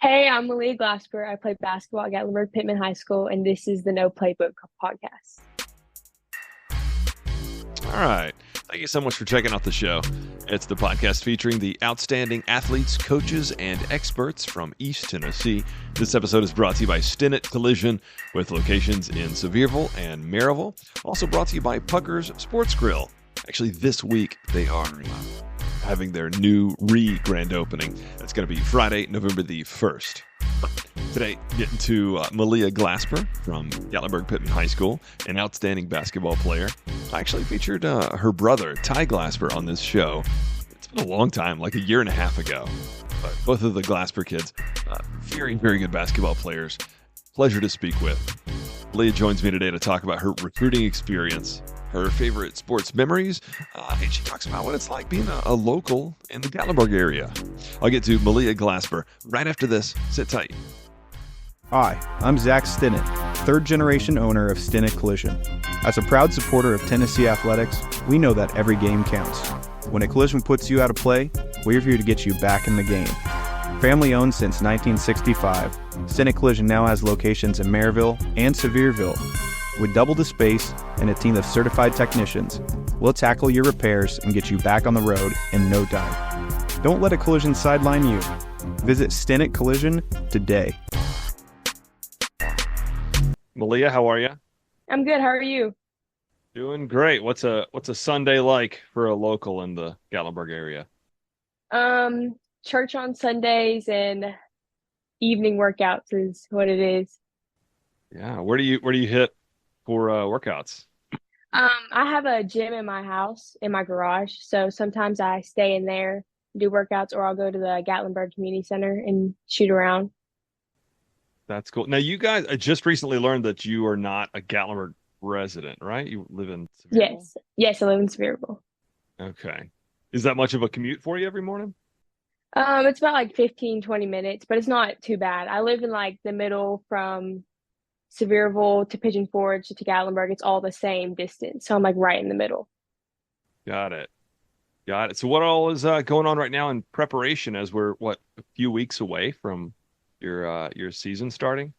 Hey, I'm Maliyah Glasper. I play basketball at Gatlinburg-Pittman High School, and this is the No Playbook podcast. All right. Thank you so much for checking out the show. It's the podcast featuring the outstanding athletes, coaches, and experts from East Tennessee. This episode is brought to you by Stinnett Collision, with locations in Sevierville and Maryville. Also brought to you by Pucker's Sports Grill. Actually, this week they are having their new grand opening. That's going to be Friday, November the 1st. Today, getting to Maliyah Glasper from Gatlinburg-Pittman High School, an outstanding basketball player. I actually featured her brother, Ty Glasper, on this show. It's been a long time, like a year and a half ago. But both of the Glasper kids, very, very good basketball players. Pleasure to speak with. Maliyah joins me today to talk about her recruiting experience, her favorite sports memories, and she talks about what it's like being a local in the Gatlinburg area. I'll get to Maliyah Glasper right after this. Sit tight. Hi, I'm Zach Stinnett, third-generation owner of Stinnett Collision. As a proud supporter of Tennessee athletics, we know that every game counts. When a collision puts you out of play, we're here to get you back in the game. Family-owned since 1965, Stinnett Collision now has locations in Maryville and Sevierville. With double the space and a team of certified technicians, we'll tackle your repairs and get you back on the road in no time. Don't let a collision sideline you. Visit Stinnett Collision today. Maliyah, how are you? I'm good. How are you? Doing great. What's a Sunday like for a local in the Gatlinburg area? Church on Sundays and evening workouts is what it is. Yeah, where do you hit for workouts? I have a gym in my house, in my garage, so sometimes I stay in there, do workouts, or I'll go to the Gatlinburg Community Center and shoot around. That's cool. Now, you guys, I just recently learned that you are not a Gatlinburg resident, right? You live in Sevierville? Yes, I live in Sevierville. Okay. Is that much of a commute for you every morning? It's about like 15, 20 minutes, but it's not too bad. I live in like the middle from Sevierville to Pigeon Forge to Gatlinburg. It's all the same distance, so I'm like right in the middle. Got it. Got it. So what all is going on right now in preparation as we're, a few weeks away from your season starting?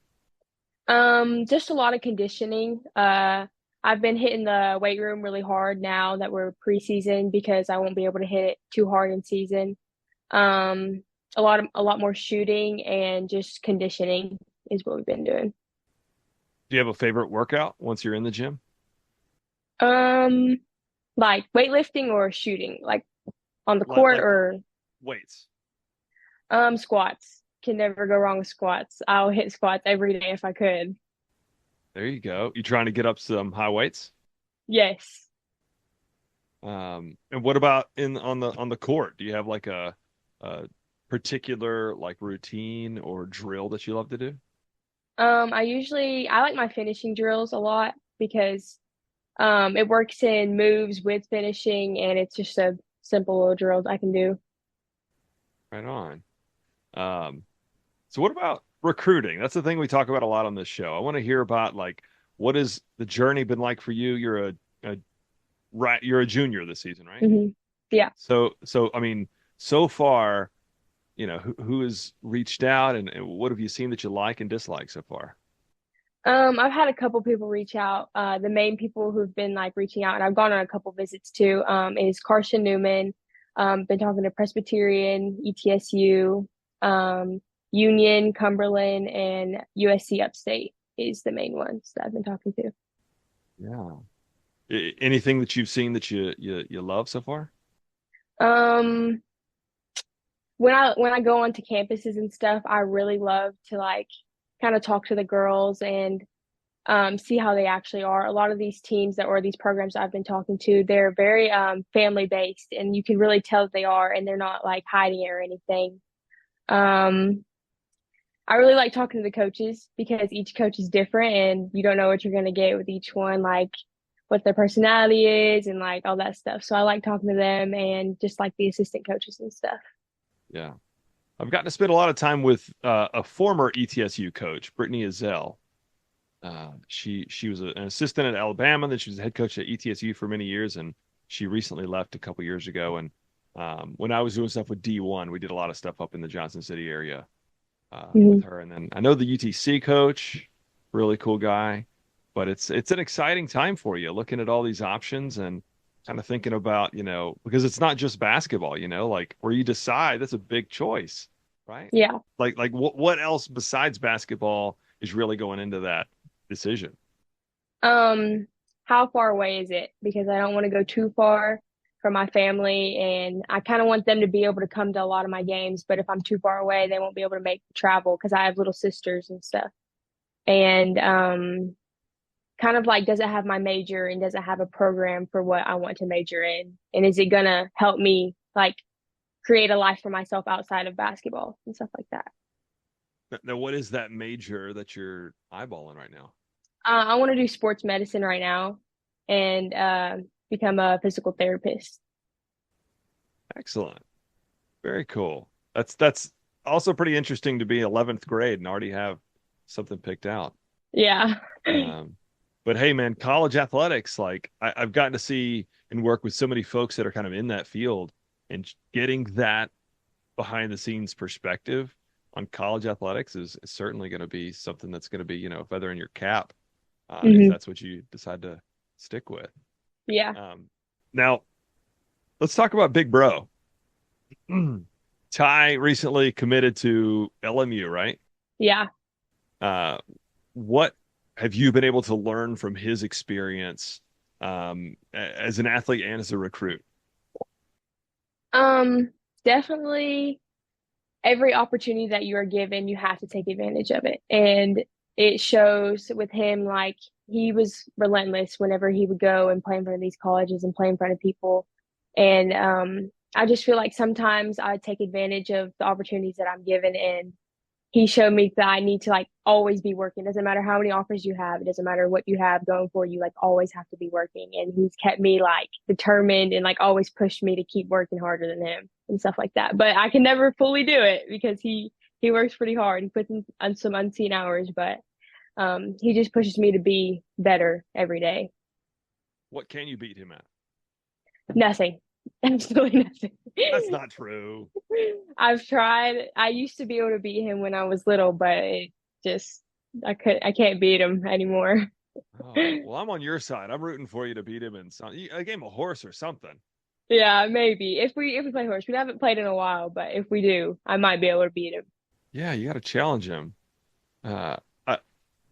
Just a lot of conditioning. I've been hitting the weight room really hard now that we're preseason because I won't be able to hit it too hard in season. A lot more shooting and just conditioning is what we've been doing. Do you have a favorite workout once you're in the gym? Like weightlifting or shooting, like on the Like, court like or weights. squats. Can never go wrong with squats. I'll hit squats every day if I could. There you go. You trying to get up some high weights? Yes. And what about on the court? Do you have like a particular like routine or drill that you love to do? I like my finishing drills a lot because it works in moves with finishing and it's just a simple little drills I can do. Right on. So what about recruiting? That's the thing we talk about a lot on this show. I want to hear about like what has the journey been like for you? You're a junior this season, right? Yeah. So I mean, so far, who has reached out and what have you seen that you like and dislike so far? I've had a couple people reach out. The main people who've been like reaching out, and I've gone on a couple visits too, is Carson Newman. Been talking to Presbyterian, ETSU, Union, Cumberland, and USC Upstate is the main ones that I've been talking to. Yeah. Anything that you've seen that you love so far? Um, when I go onto campuses and stuff, I really love to like kind of talk to the girls and see how they actually are. A lot of these teams or these programs I've been talking to, they're very family based, and you can really tell that they are, and they're not like hiding it or anything. I really like talking to the coaches because each coach is different, and you don't know what you're going to get with each one, like what their personality is and like all that stuff. So I like talking to them and just like the assistant coaches and stuff. Yeah. I've gotten to spend a lot of time with a former ETSU coach, Brittany Ezell. She was an assistant at Alabama, then she was the head coach at ETSU for many years, and she recently left a couple years ago. And when I was doing stuff with D1, we did a lot of stuff up in the Johnson City area. Hmm. with her. And then I know the UTC coach, really cool guy, but it's an exciting time for you looking at all these options and kind of thinking about, because it's not just basketball, like where you decide that's a big choice, right? Yeah. Like what else besides basketball is really going into that decision? Um, how far away is it? Because I don't want to go too far from my family, and I kind of want them to be able to come to a lot of my games. But if I'm too far away, they won't be able to make the travel because I have little sisters and stuff. And kind of like, does it have my major and does it have a program for what I want to major in? And is it gonna help me like create a life for myself outside of basketball and stuff like that? Now, what is that major that you're eyeballing right now? I want to do sports medicine right now and become a physical therapist. Excellent. Very cool. That's also pretty interesting to be 11th grade and already have something picked out. Yeah. Um, but hey, man, college athletics, like I've gotten to see and work with so many folks that are kind of in that field and getting that behind the scenes perspective on college athletics is certainly going to be something that's going to be, a feather in your cap, if Hmm. that's what you decide to stick with. Yeah. Now, let's talk about Big Bro. Ty recently committed to LMU, right? Yeah. Uh, what have you been able to learn from his experience as an athlete and as a recruit? Um, Definitely every opportunity that you are given, you have to take advantage of it. And it shows with him, like he was relentless whenever he would go and play in front of these colleges and play in front of people. And I just feel like sometimes I take advantage of the opportunities that I'm given, and he showed me that I need to like always be working. Doesn't matter how many offers you have, it doesn't matter what you have going for you, like always have to be working. And he's kept me like determined and like always pushed me to keep working harder than him and stuff like that. But I can never fully do it because he works pretty hard. He puts in some unseen hours, but he just pushes me to be better every day. What can you beat him at? Nothing. Absolutely nothing. That's not true. I've tried. I used to be able to beat him when I was little, but it just I can't beat him anymore. Oh, well, I'm on your side. I'm rooting for you to beat him in a game of horse or something. Yeah, maybe. If we play horse. We haven't played in a while, but if we do, I might be able to beat him. Yeah, you got to challenge him. Uh, I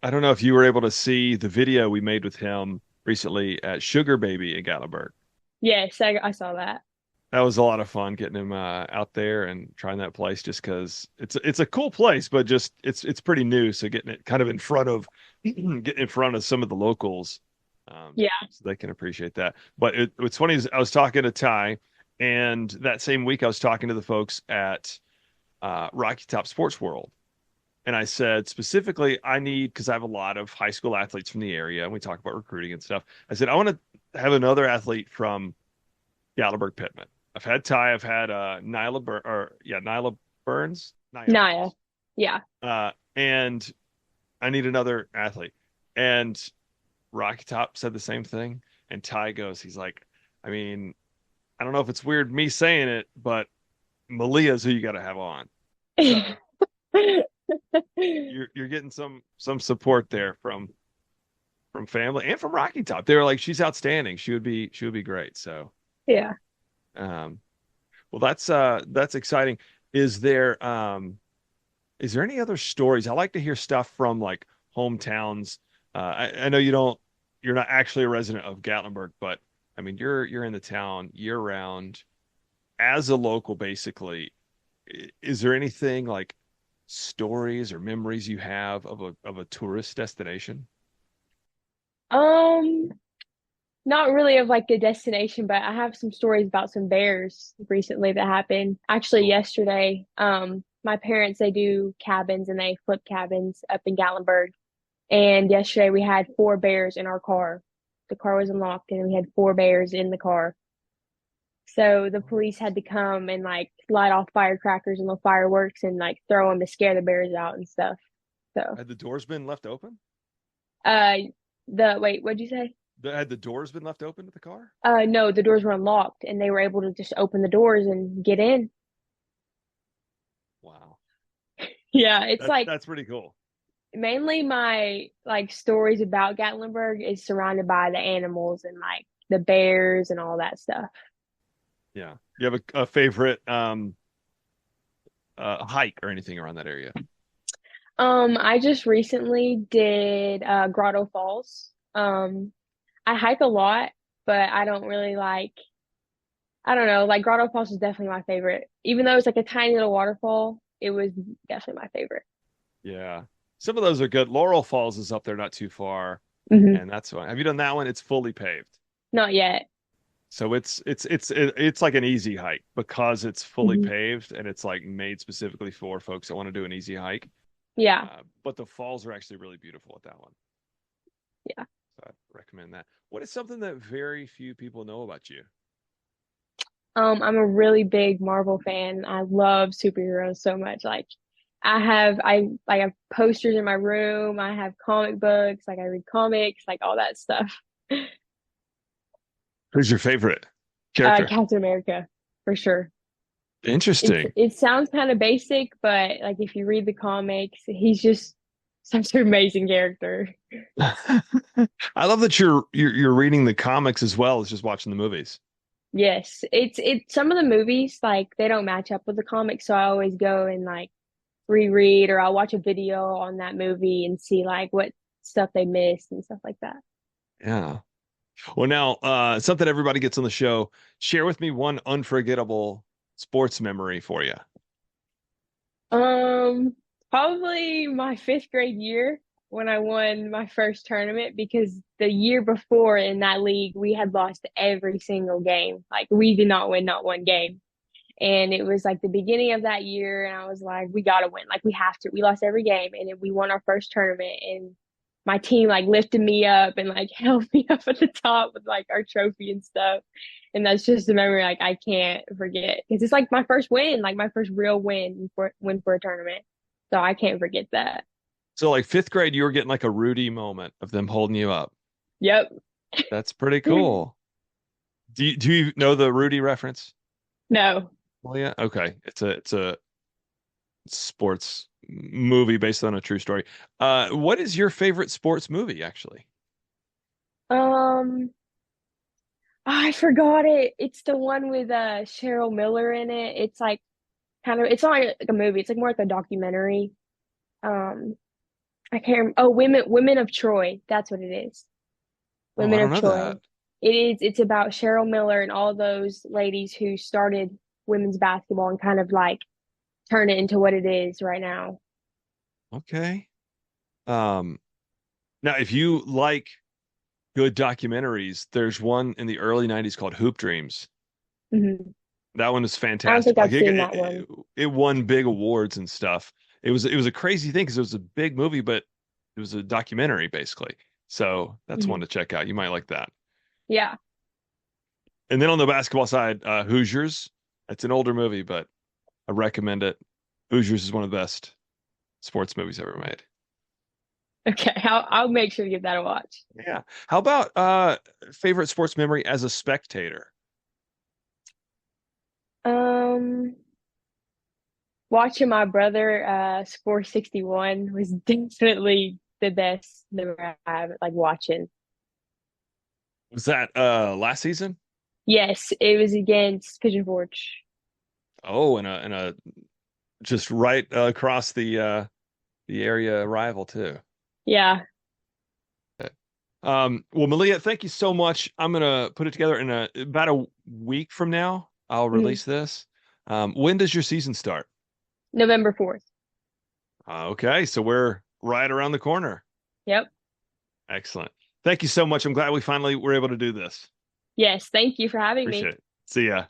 I don't know if you were able to see the video we made with him recently at Sugar Baby in Gatlinburg. Yes, I saw that. That was a lot of fun getting him out there and trying that place just because it's a cool place, but just it's pretty new. So getting it kind of in front of getting in front of some of the locals, Yeah. so they can appreciate that. But what's funny is I was talking to Ty, and that same week I was talking to the folks at Rocky Top Sports World, and I said specifically I need because I have a lot of high school athletes from the area, and we talk about recruiting and stuff. I said I want to have another athlete from Gatlinburg-Pittman. I've had Ty. I've had Nyla Burns. Nyla Naya. Burns. Yeah. And I need another athlete. And Rocky Top said the same thing. And Ty goes, he's like, I mean, I don't know if it's weird me saying it, but Maliyah's who you got to have on. So you're getting some support there from family and from Rocky Top. They were like, she's outstanding. She would be great. So Yeah. um, well, that's exciting. Is there any other stories? I like to hear stuff from like hometowns. I know you're not actually a resident of Gatlinburg, but I mean you're in the town year round as a local, basically. Is there anything like stories or memories you have of a tourist destination? Um, Not really of like a destination, but I have some stories about some bears recently that happened. Actually, Cool. yesterday, my parents they do cabins and they flip cabins up in Gatlinburg. And yesterday we had four bears in our car. The car was unlocked and we had four bears in the car. So the police had to come and like light off firecrackers and the fireworks and like throw them to scare the bears out and stuff. So, Had the doors been left open? uh, what'd you say? Had the doors been left open to the car? No, the doors were unlocked and they were able to just open the doors and get in. Wow. Yeah, it's like That's pretty cool. mainly my like stories about Gatlinburg is surrounded by the animals and like the bears and all that stuff. Yeah. You have a favorite hike or anything around that area? I just recently did Grotto Falls. I hike a lot, but I don't really like, I don't know, like Grotto Falls is definitely my favorite. Even though it's like a tiny little waterfall, it was definitely my favorite. Yeah. Some of those are good. Laurel Falls is up there not too far, Hmm. and that's one. Have you done that one? It's fully paved. Not yet. So it's like an easy hike because it's fully Hmm. paved and it's like made specifically for folks that want to do an easy hike. Yeah, But the falls are actually really beautiful at that one. yeah. So I recommend that. What is something that very few people know about you? I'm a really big Marvel fan. I love superheroes so much. Like I have posters in my room. I have comic books, like I read comics, like all that stuff. Who's your favorite character? Captain America, for sure. Interesting. It sounds kind of basic, but like if you read the comics, he's just such an amazing character. I love that you're reading the comics as well as just watching the movies. Yes, it's some of the movies like they don't match up with the comics, so I always go and like reread or I'll watch a video on that movie and see like what stuff they missed and stuff like that. Yeah. Well, now, something everybody gets on the show. Share with me one unforgettable sports memory for you. Um, Probably my fifth grade year when I won my first tournament because the year before in that league we had lost every single game. Like we did not win not one game. And it was like the beginning of that year, and I was like, we gotta win. Like we have to. We lost every game, and then we won our first tournament. And my team like lifted me up and like held me up at the top with like our trophy and stuff. And that's just a memory like I can't forget because it's like my first win, like my first real win for a tournament. So I can't forget that. So, like fifth grade, you were getting like a Rudy moment of them holding you up. Yep. That's pretty cool. Do you know the Rudy reference? No. Well, yeah. Okay. It's a sports movie based on a true story. What is your favorite sports movie, actually? Um, I forgot it. It's the one with Cheryl Miller in it. It's like kind of it's not like a movie. It's like more like a documentary. Um, I can't remember. Oh, Women of Troy. That's what it is. Oh, I Women don't of know Troy. that. It is. It's about Cheryl Miller and all those ladies who started women's basketball and kind of like turn it into what it is right now. Okay. Um, Now if you like good documentaries, there's one in the early 90s called Hoop Dreams. Hmm. That one is I don't fantastic. think Like I've seen that one. it won big awards and stuff. It was a crazy thing because it was a big movie, but it was a documentary basically. So that's one Hmm. to check out. You might like that. Yeah. And then on the basketball side, Hoosiers. It's an older movie, but I recommend it. Hoosiers is one of the best sports movies ever made. Okay. I'll make sure to give that a watch. Yeah. How about favorite sports memory as a spectator? Um, Watching my brother score 61 was definitely the best memory I have, like watching. Was that last season? Yes, it was against Pigeon Forge. Oh, and a just right across the area rival too. Yeah. Well, Maliyah, thank you so much. I'm gonna put it together in about a week from now. I'll Mhm. release this. When does your season start? November 4th. Okay, so we're right around the corner. Yep. Excellent. Thank you so much. I'm glad we finally were able to do this. Yes, thank you for having me. Appreciate it. See ya.